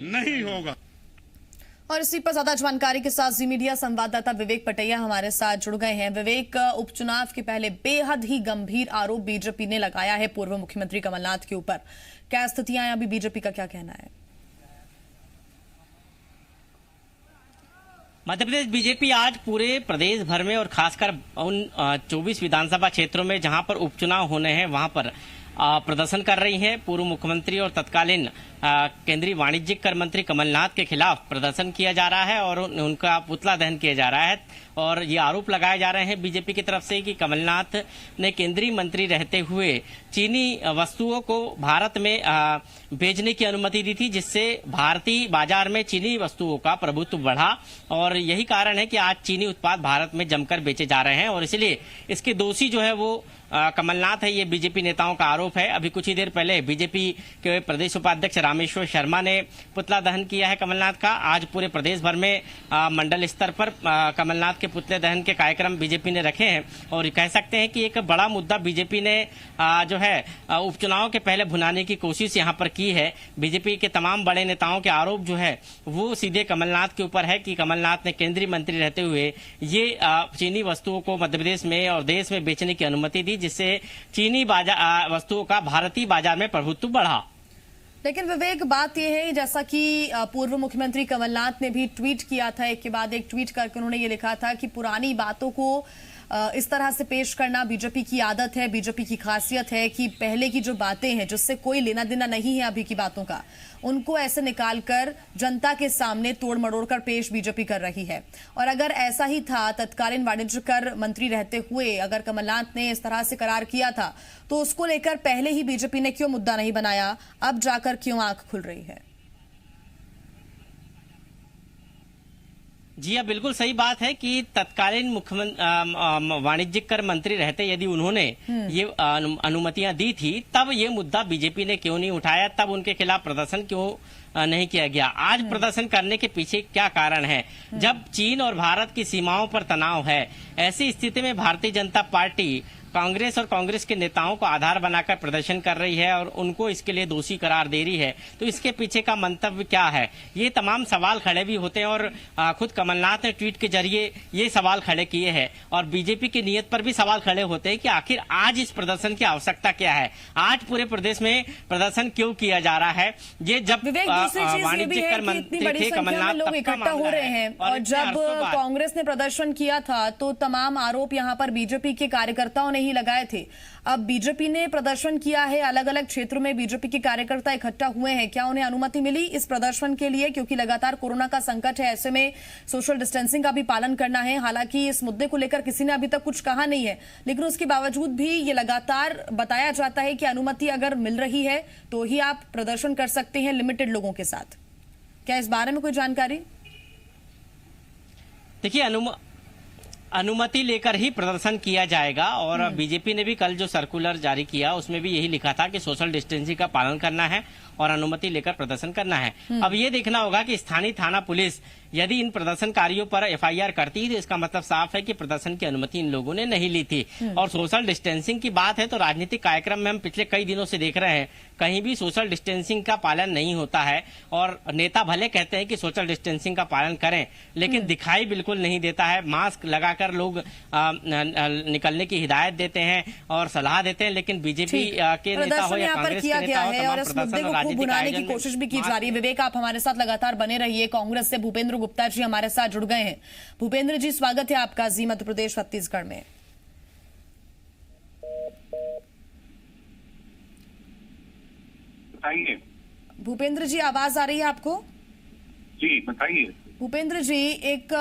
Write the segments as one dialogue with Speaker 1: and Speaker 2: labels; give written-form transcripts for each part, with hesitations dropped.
Speaker 1: नहीं होगा।
Speaker 2: और इसी पर ज्यादा जानकारी के साथ जी मीडिया संवाददाता विवेक पटैया हमारे साथ जुड़ गए हैं। विवेक, उपचुनाव के पहले बेहद ही गंभीर आरोप बीजेपी ने लगाया है पूर्व मुख्यमंत्री कमलनाथ के ऊपर। क्या स्थितियां हैं अभी, बीजेपी का क्या कहना है?
Speaker 3: मध्य प्रदेश बीजेपी आज पूरे प्रदेश भर में और खासकर उन 24 विधानसभा क्षेत्रों में जहां पर उपचुनाव होने हैं वहां पर प्रदर्शन कर रही है। पूर्व मुख्यमंत्री और तत्कालीन केंद्रीय वाणिज्यिक कर मंत्री कमलनाथ के खिलाफ प्रदर्शन किया जा रहा है और उनका पुतला दहन किया जा रहा है। और ये आरोप लगाए जा रहे हैं बीजेपी की तरफ से कि कमलनाथ ने केंद्रीय मंत्री रहते हुए चीनी वस्तुओं को भारत में भेजने की अनुमति दी थी, जिससे भारतीय बाजार में चीनी वस्तुओं का प्रभुत्व बढ़ा। और यही कारण है कि आज चीनी उत्पाद भारत में जमकर बेचे जा रहे हैं और इसलिए इसके दोषी जो है वो कमलनाथ है, ये बीजेपी नेताओं का आरोप है। अभी कुछ ही देर पहले बीजेपी के प्रदेश उपाध्यक्ष रामेश्वर शर्मा ने पुतला दहन किया है कमलनाथ का। आज पूरे प्रदेश भर में मंडल स्तर पर कमलनाथ के पुतले दहन के कार्यक्रम बीजेपी ने रखे हैं और कह सकते हैं कि एक बड़ा मुद्दा बीजेपी ने जो है उपचुनाव के पहले भुनाने की कोशिश यहाँ पर की है। बीजेपी के तमाम बड़े नेताओं के आरोप जो है वो सीधे कमलनाथ के ऊपर है कि कमलनाथ ने केंद्रीय मंत्री रहते हुए ये चीनी वस्तुओं को मध्य प्रदेश में और देश में बेचने की अनुमति दी, जिससे चीनी बाजार वस्तुओं का भारतीय बाजार में प्रभुत्व बढ़ा।
Speaker 2: लेकिन विवेक, बात यह है जैसा कि पूर्व मुख्यमंत्री कमलनाथ ने भी ट्वीट किया था, एक के बाद एक ट्वीट करके उन्होंने ये लिखा था कि पुरानी बातों को इस तरह से पेश करना बीजेपी की आदत है, बीजेपी की खासियत है कि पहले की जो बातें हैं जिससे कोई लेना देना नहीं है अभी की बातों का, उनको ऐसे निकालकर जनता के सामने तोड़ मड़ोड़ कर पेश बीजेपी कर रही है। और अगर ऐसा ही था, तत्कालीन वाणिज्य कर मंत्री रहते हुए अगर कमलनाथ ने इस तरह से करार किया था तो उसको लेकर पहले ही बीजेपी ने क्यों मुद्दा नहीं बनाया, अब जाकर क्यों आंख खुल रही है?
Speaker 3: जी हाँ, बिल्कुल सही बात है कि तत्कालीन मुख्यमंत्री वाणिज्यिक कर मंत्री रहते यदि उन्होंने ये अनुमतियां दी थी तब ये मुद्दा बीजेपी ने क्यों नहीं उठाया, तब उनके खिलाफ प्रदर्शन क्यों नहीं किया गया। आज प्रदर्शन करने के पीछे क्या कारण है? जब चीन और भारत की सीमाओं पर तनाव है, ऐसी स्थिति में भारतीय जनता पार्टी कांग्रेस और कांग्रेस के नेताओं को आधार बनाकर प्रदर्शन कर रही है और उनको इसके लिए दोषी करार दे रही है। तो इसके पीछे का मंतव्य क्या है, ये तमाम सवाल खड़े भी होते हैं और खुद कमलनाथ ने ट्वीट के जरिए ये सवाल खड़े किए हैं और बीजेपी की नीयत पर भी सवाल खड़े होते हैं कि आखिर आज इस प्रदर्शन की आवश्यकता क्या है, आज पूरे प्रदेश में प्रदर्शन क्यों किया जा रहा है। ये जब वाणिज्यिक कर मंत्री थे कमलनाथ,
Speaker 2: लोग इकट्ठा हो रहे हैं और जब कांग्रेस ने प्रदर्शन किया था तो तमाम आरोप यहाँ पर बीजेपी के कार्यकर्ताओं ही लगाए थे। अब बीजेपी ने प्रदर्शन किया है, अलग अलग क्षेत्रों में बीजेपी के कार्यकर्ता इकट्ठा हुए हैं, क्या उन्हें अनुमति मिली इस प्रदर्शन के लिए? क्योंकि लगातार कोरोना का संकट है, ऐसे में सोशल डिस्टेंसिंग का भी पालन करना है। हालांकि इस मुद्दे को लेकर किसी ने अभी तक कुछ कहा नहीं है, लेकिन उसके बावजूद भी ये लगातार बताया जाता है कि अनुमति अगर मिल रही है तो ही आप प्रदर्शन कर सकते हैं लिमिटेड लोगों के साथ। क्या इस बारे में कोई जानकारी?
Speaker 3: देखिए, अनुमति लेकर ही प्रदर्शन किया जाएगा और बीजेपी ने भी कल जो सर्कुलर जारी किया उसमें भी यही लिखा था कि सोशल डिस्टेंसिंग का पालन करना है और अनुमति लेकर प्रदर्शन करना है। अब ये देखना होगा कि स्थानीय थाना पुलिस यदि इन प्रदर्शनकारियों पर एफआईआर करती है तो इसका मतलब साफ है कि प्रदर्शन की अनुमति इन लोगों ने नहीं ली थी। और सोशल डिस्टेंसिंग की बात है तो राजनीतिक कार्यक्रम में हम पिछले कई दिनों से देख रहे हैं कहीं भी सोशल डिस्टेंसिंग का पालन नहीं होता है और नेता भले कहते हैं कि सोशल डिस्टेंसिंग का पालन करें, लेकिन दिखाई बिल्कुल नहीं देता है। मास्क लगाकर लोग निकलने की हिदायत देते हैं और सलाह देते हैं, लेकिन बीजेपी के नेता हो या कांग्रेस के नेता हो,
Speaker 2: और इस मुद्दे को खूब बुनाने की कोशिश भी की जा रही है। विवेक, आप हमारे साथ लगातार बने रहिए। कांग्रेस से भूपेंद्र गुप्ता जी हमारे साथ जुड़ गए हैं। भूपेंद्र जी, स्वागत है आपका जी मध्य प्रदेश छत्तीसगढ़ में।
Speaker 1: बताइए
Speaker 2: भूपेंद्र जी, आवाज आ रही है आपको?
Speaker 1: जी बताइए।
Speaker 2: भूपेंद्र जी, एक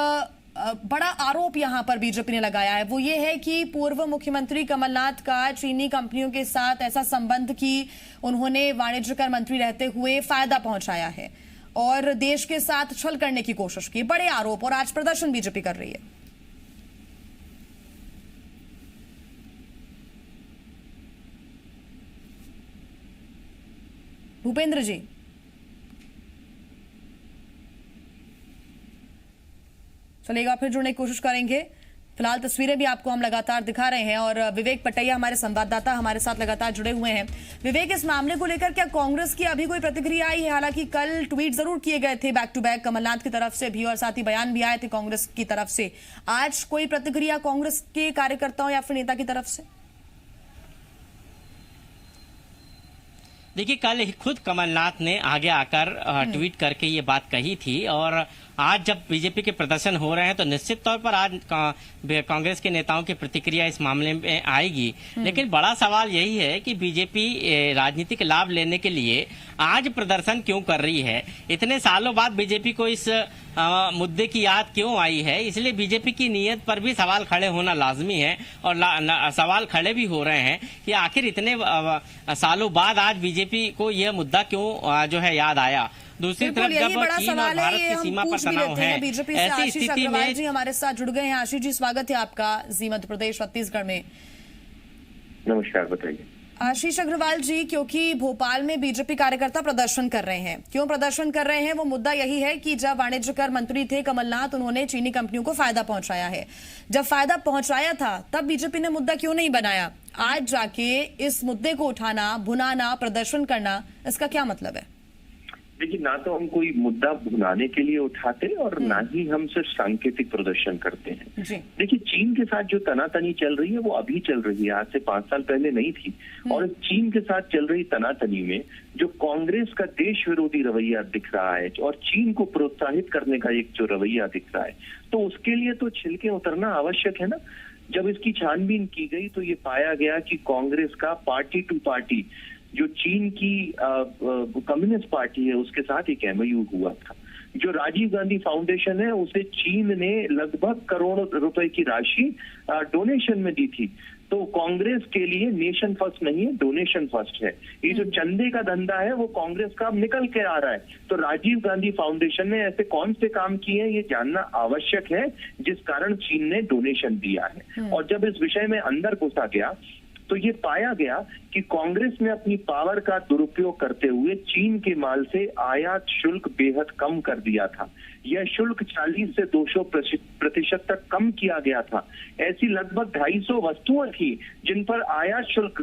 Speaker 2: बड़ा आरोप यहां पर बीजेपी ने लगाया है, वो ये है कि पूर्व मुख्यमंत्री कमलनाथ का चीनी कंपनियों के साथ ऐसा संबंध कि उन्होंने वाणिज्य कर मंत्री रहते हुए फायदा पहुंचाया है और देश के साथ छल करने की कोशिश की। बड़े आरोप, और आज प्रदर्शन बीजेपी कर रही है। भूपेंद्र जी, चलेगा, फिर जुड़ने की कोशिश करेंगे। फिलहाल तस्वीरें भी आपको हम लगातार दिखा रहे हैं और विवेक पटैया हमारे संवाददाता हमारे साथ लगातार जुड़े हुए हैं। विवेक, इस मामले को लेकर क्या कांग्रेस की अभी कोई प्रतिक्रिया आई है? हालांकि कल ट्वीट जरूर किए गए थे बैक टू बैक कमलनाथ की तरफ से भी और साथ ही बयान भी आए थे कांग्रेस की तरफ से। आज कोई प्रतिक्रिया कांग्रेस के कार्यकर्ताओं या फिर नेता की तरफ से?
Speaker 3: देखिए, कल खुद कमलनाथ ने आगे आकर ट्वीट करके ये बात कही थी और आज जब बीजेपी के प्रदर्शन हो रहे हैं तो निश्चित तौर पर आज कांग्रेस के नेताओं की प्रतिक्रिया इस मामले में आएगी। लेकिन बड़ा सवाल यही है कि बीजेपी राजनीतिक लाभ लेने के लिए आज प्रदर्शन क्यों कर रही है? इतने सालों बाद बीजेपी को इस मुद्दे की याद क्यों आई है? इसलिए बीजेपी की नीयत पर भी सवाल खड़े होना लाजमी है और सवाल खड़े भी हो रहे हैं कि आखिर इतने सालों बाद आज बीजेपी को यह मुद्दा क्यों जो है याद आया। दूसरी तरफ जब चीन और भारत की सीमा पर तनाव है,
Speaker 2: बीजेपी से
Speaker 3: ऐसी
Speaker 2: आशीष
Speaker 3: स्थिति
Speaker 2: अग्रवाल
Speaker 3: में
Speaker 2: जी हमारे साथ जुड़ गए हैं। आशीष जी, स्वागत है आपका जी मध्य प्रदेश छत्तीसगढ़ में।
Speaker 1: नमस्कार, बताइए।
Speaker 2: आशीष अग्रवाल जी, क्योंकि भोपाल में बीजेपी कार्यकर्ता प्रदर्शन कर रहे हैं, क्यों प्रदर्शन कर रहे हैं? वो मुद्दा यही है कि जब वाणिज्य कर मंत्री थे कमलनाथ, उन्होंने चीनी कंपनियों को फायदा पहुंचाया है। जब फायदा पहुंचाया था तब बीजेपी ने मुद्दा क्यों नहीं बनाया? आज जाके इस मुद्दे को उठाना, भुनाना, प्रदर्शन करना, इसका क्या मतलब है?
Speaker 1: देखिए, ना तो हम कोई मुद्दा भुनाने के लिए उठाते और ना ही हम सिर्फ सांकेतिक प्रदर्शन करते हैं। देखिए, चीन के साथ जो तनातनी चल रही है वो अभी चल रही है, आज से 5 साल पहले नहीं थी। और चीन के साथ चल रही तनातनी में जो कांग्रेस का देश विरोधी रवैया दिख रहा है और चीन को प्रोत्साहित करने का एक जो रवैया दिख रहा है, तो उसके लिए तो छिलके उतरना आवश्यक है ना। जब इसकी छानबीन की गई तो ये पाया गया कि कांग्रेस का पार्टी टू पार्टी जो चीन की कम्युनिस्ट पार्टी है उसके साथ एक MOU हुआ था। जो राजीव गांधी फाउंडेशन है उसे चीन ने लगभग करोड़ रुपए की राशि डोनेशन में दी थी। तो कांग्रेस के लिए नेशन फर्स्ट नहीं है, डोनेशन फर्स्ट है। ये जो चंदे का धंधा है वो कांग्रेस का अब निकल के आ रहा है। तो राजीव गांधी फाउंडेशन ने ऐसे कौन से काम किए हैं ये जानना आवश्यक है जिस कारण चीन ने डोनेशन दिया है। और जब इस विषय में अंदर घुसा गया तो ये पाया गया कि कांग्रेस ने अपनी पावर का दुरुपयोग करते हुए चीन के माल से आयात शुल्क बेहद कम कर दिया था। यह शुल्क 40 से 200% तक कम किया गया था। ऐसी लगभग 250 वस्तुएं थी जिन पर आयात शुल्क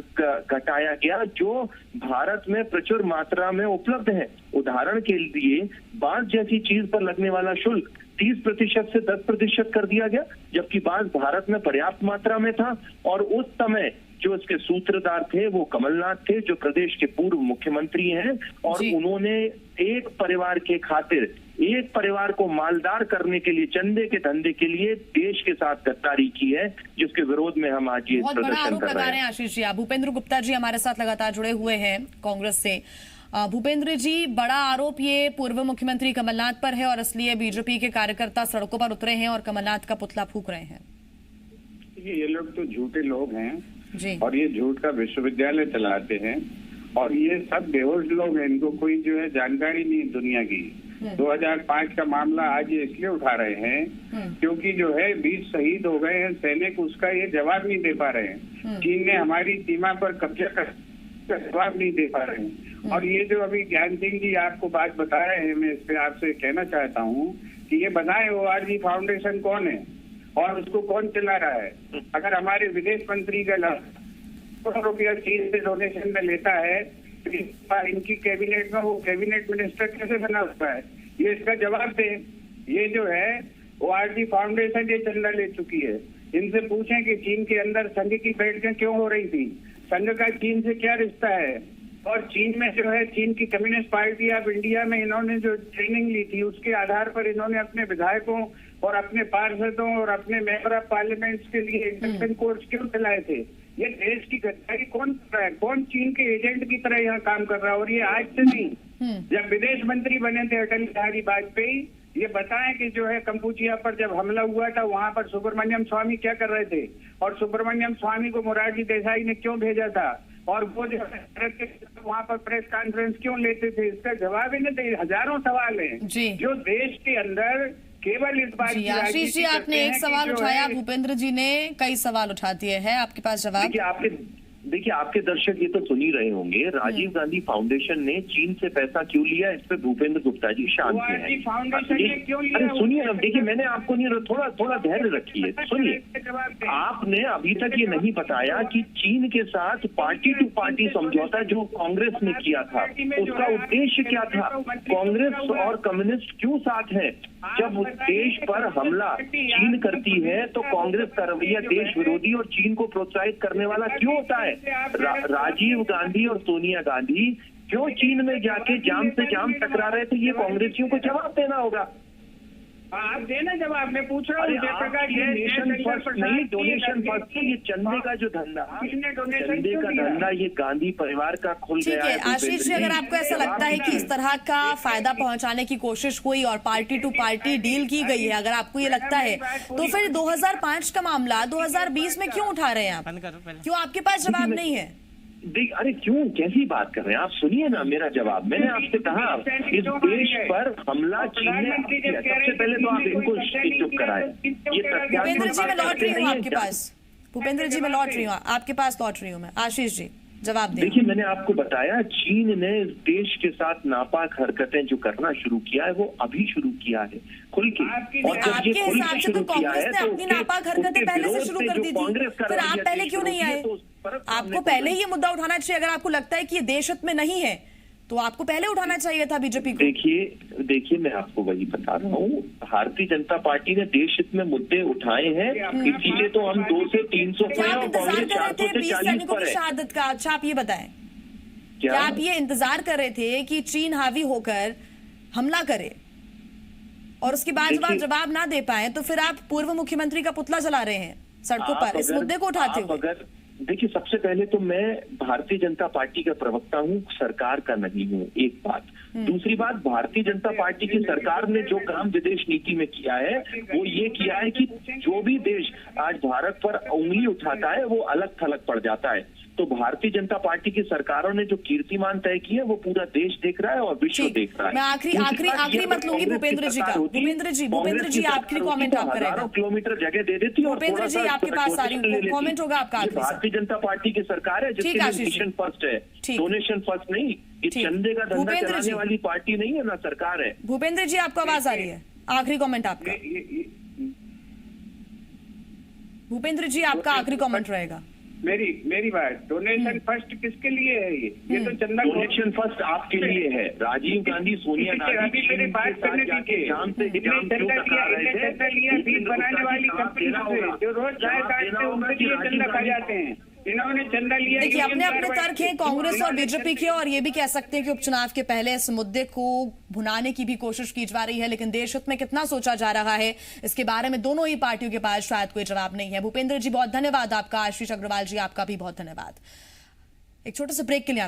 Speaker 1: घटाया गया जो भारत में प्रचुर मात्रा में उपलब्ध है। उदाहरण के लिए बांस जैसी चीज पर लगने वाला शुल्क 30% से 10% कर दिया गया, जबकि बांस भारत में पर्याप्त मात्रा में था। और उस समय जो इसके सूत्रधार थे वो कमलनाथ थे, जो प्रदेश के पूर्व मुख्यमंत्री हैं, और उन्होंने एक परिवार के खातिर, एक परिवार को मालदार करने के लिए, चंदे के धंधे के लिए देश के साथ गद्दारी की है, जिसके विरोध में हम आज ये प्रदर्शन कर रहे हैं।
Speaker 2: आशीष जी, भूपेंद्र गुप्ता जी हमारे साथ लगातार जुड़े हुए हैं कांग्रेस से। भूपेंद्र जी, बड़ा आरोप ये पूर्व मुख्यमंत्री कमलनाथ पर है और इसलिए बीजेपी के कार्यकर्ता सड़कों पर उतरे हैं और कमलनाथ का पुतला फूंक रहे हैं।
Speaker 4: ये लोग तो झूठे लोग हैं
Speaker 2: जी।
Speaker 4: और ये झूठ का विश्वविद्यालय चलाते हैं और ये सब बेहोश लोग हैं। इनको कोई जो है जानकारी नहीं दुनिया की। 2005 का मामला आज ये इसलिए उठा रहे हैं क्योंकि जो है 20 शहीद हो गए हैं सैनिक, उसका ये जवाब नहीं दे पा रहे हैं। चीन ने हमारी सीमा पर कब्जा कर जवाब नहीं दे पा रहे हैं। और ये जो अभी ज्ञान सिंह जी आपको बात बता रहे हैं, मैं इस पे आपसे कहना चाहता हूँ कि ये बनाए ORG फाउंडेशन कौन है और उसको कौन चला रहा है? अगर हमारे विदेश मंत्री का करोड़ रुपया चीन से डोनेशन में लेता है तो इनकी कैबिनेट में वो कैबिनेट मिनिस्टर कैसे बना होता है? ये इसका जवाब दे। ये जो है ORG फाउंडेशन ये चंदा ले चुकी है। इनसे पूछें कि चीन के अंदर संघ की बैठकें क्यों हो रही थी, संघ का चीन से क्या रिश्ता है, और चीन में जो है चीन की कम्युनिस्ट पार्टी ऑफ इंडिया में इन्होंने जो ट्रेनिंग ली थी उसके आधार पर इन्होंने अपने विधायकों और अपने पार्षदों और अपने मेंबर ऑफ पार्लियामेंट के लिए इंडक्शन कोर्स क्यों चलाए थे? ये देश की गद्दारी कौन कर रहा है? कौन चीन के एजेंट की तरह यहाँ काम कर रहा है? और ये आज से नहीं, जब विदेश मंत्री बने थे अटल बिहारी वाजपेयी, ये बताएं कि जो है कंपूचिया पर जब हमला हुआ था वहां पर सुब्रमण्यम स्वामी क्या कर रहे थे और सुब्रमण्यम स्वामी को मोरारजी देसाई ने क्यों भेजा था और वो जो है वहां पर प्रेस कॉन्फ्रेंस क्यों लेते थे? इसका जवाब ही नहीं दे। हजारों सवाल हैं जो देश के अंदर केवल इस बात की।
Speaker 2: आशीष जी, आपने एक सवाल उठाया, भूपेंद्र जी ने कई सवाल उठा दिए हैं, आपके पास जवाब?
Speaker 1: देखिए, आपके देखिए, आपके दर्शक ये तो सुन ही रहे होंगे, राजीव गांधी फाउंडेशन ने चीन से पैसा क्यों लिया, इस पे भूपेंद्र गुप्ता जी शांत हैं। अरे सुनिए ना, देखिए मैंने आपको नहीं, थोड़ा धैर्य रखिए, सुनिए। आपने अभी तक ये नहीं बताया कि चीन के साथ पार्टी टू पार्टी समझौता जो कांग्रेस ने किया था, उसका उद्देश्य क्या था? कांग्रेस और कम्युनिस्ट क्यों साथ है? जब देश पर हमला चीन करती है तो कांग्रेस का रवैया देश विरोधी और चीन को प्रोत्साहित करने वाला क्यों होता है? राजीव गांधी और सोनिया गांधी क्यों चीन में जाके जाम से जाम टकरा रहे थे? ये कांग्रेसियों को जवाब देना होगा।
Speaker 4: आप देना जवाब, मैं पूछ रहा हूँ।
Speaker 1: नेशन फर्स्ट नहीं, डोनेशन फर्स्ट। ये चंदे का जो धंधा, चंदे का धंधा ये गांधी परिवार का खुल गया है।
Speaker 2: आशीष जी, अगर आपको ऐसा लगता है कि इस तरह का फायदा पहुंचाने की कोशिश हुई और पार्टी टू पार्टी डील की गई है, अगर आपको ये लगता है, तो फिर 2005 का मामला 2020 में क्यों उठा रहे हैं आप? क्यों आपके पास जवाब नहीं है?
Speaker 1: अरे क्यों, कैसी बात कर रहे हैं आप? सुनिए ना मेरा जवाब। मैंने आपसे कहा इस देश पर हमला चीन ने किया। सबसे पहले तो आप इनको चुप कराएं। ये
Speaker 2: भूपेंद्र जी मैं लौट रही हूँ आपके पास। भूपेंद्र जी मैं लौट रही हूँ आपके पास, लौट रही हूँ मैं। आशीष जी जवाब दें।
Speaker 1: देखिए, मैंने आपको बताया चीन ने इस देश के साथ नापाक हरकतें जो करना शुरू किया है वो अभी शुरू किया है खुल के।
Speaker 2: और आपके हिसाब से तो कांग्रेस ने अपनी नापाक हरकतें पहले से शुरू कर दी थी, फिर आप पहले क्यों नहीं आए? आपको पहले ही ये मुद्दा उठाना चाहिए। अगर आपको लगता है कि ये देश हित में नहीं है तो आपको पहले उठाना चाहिए था बीजेपी को।
Speaker 1: देखिए मैं आपको वही बता रहा हूँ, भारतीय जनता पार्टी ने देश हित में मुद्दे उठाए हैं, इसीलिए तो हम 2 से 300 पे और कांग्रेस 400 से 40 पर है।
Speaker 2: शहादत का अच्छा आप ये बताएं, क्या आप ये इंतजार कर रहे थे कि चीन हावी होकर हमला करे और उसके बाद जब आप जवाब ना दे पाए तो फिर आप पूर्व मुख्यमंत्री का पुतला जला रहे हैं सड़कों पर इस मुद्दे को उठाते हुए?
Speaker 1: देखिए, सबसे पहले तो मैं भारतीय जनता पार्टी का प्रवक्ता हूँ, सरकार का नहीं हूँ, एक बात। दूसरी बात, भारतीय जनता पार्टी की सरकार ने जो काम विदेश नीति में किया है वो ये किया है कि जो भी देश आज भारत पर उंगली उठाता है वो अलग थलग पड़ जाता है। तो भारतीय जनता पार्टी की सरकारों ने जो कीर्तिमान तय किए वो पूरा देश देख रहा है और विश्व देख रहा है।
Speaker 2: मैं आखिरी मत लूंगी भूपेंद्र जी का। भूपेंद्र जी आखिरी कमेंट आप करेंगे।
Speaker 1: किलोमीटर जगह दे देती है।
Speaker 2: भूपेंद्र जी आपके पास आ रही हूँ, कमेंट होगा आपका।
Speaker 1: भारतीय जनता पार्टी की सरकार है जिसकी मिशन फर्स्ट है, डोनेशन फर्स्ट नहीं। ये चंदे का धंधा चलाने वाली पार्टी नहीं है ना सरकार है।
Speaker 2: भूपेंद्र जी आपको आवाज आ रही है? आखिरी कमेंट आपका। भूपेंद्र जी आपका आखिरी कमेंट रहेगा।
Speaker 4: मेरी बात, डोनेशन फर्स्ट किसके लिए है? ये तो चंदा
Speaker 1: डोनेशन फर्स्ट आपके लिए है। राजीव गांधी, सोनिया गांधी
Speaker 4: मेरी बात करने दीजिए। बनाने वाली कंपनी जो रोज चंदा खा जाते हैं, इन्होंने चंदा लिया।
Speaker 2: देखिए, अपने अपने तर्क हैं कांग्रेस और बीजेपी के, और ये भी कह सकते हैं कि उपचुनाव के पहले इस मुद्दे को भुनाने की भी कोशिश की जा रही है, लेकिन देश हित में कितना सोचा जा रहा है इसके बारे में दोनों ही पार्टियों के पास शायद कोई जवाब नहीं है। भूपेंद्र जी बहुत धन्यवाद आपका। आशीष अग्रवाल जी आपका भी बहुत धन्यवाद। एक छोटे से ब्रेक के लिए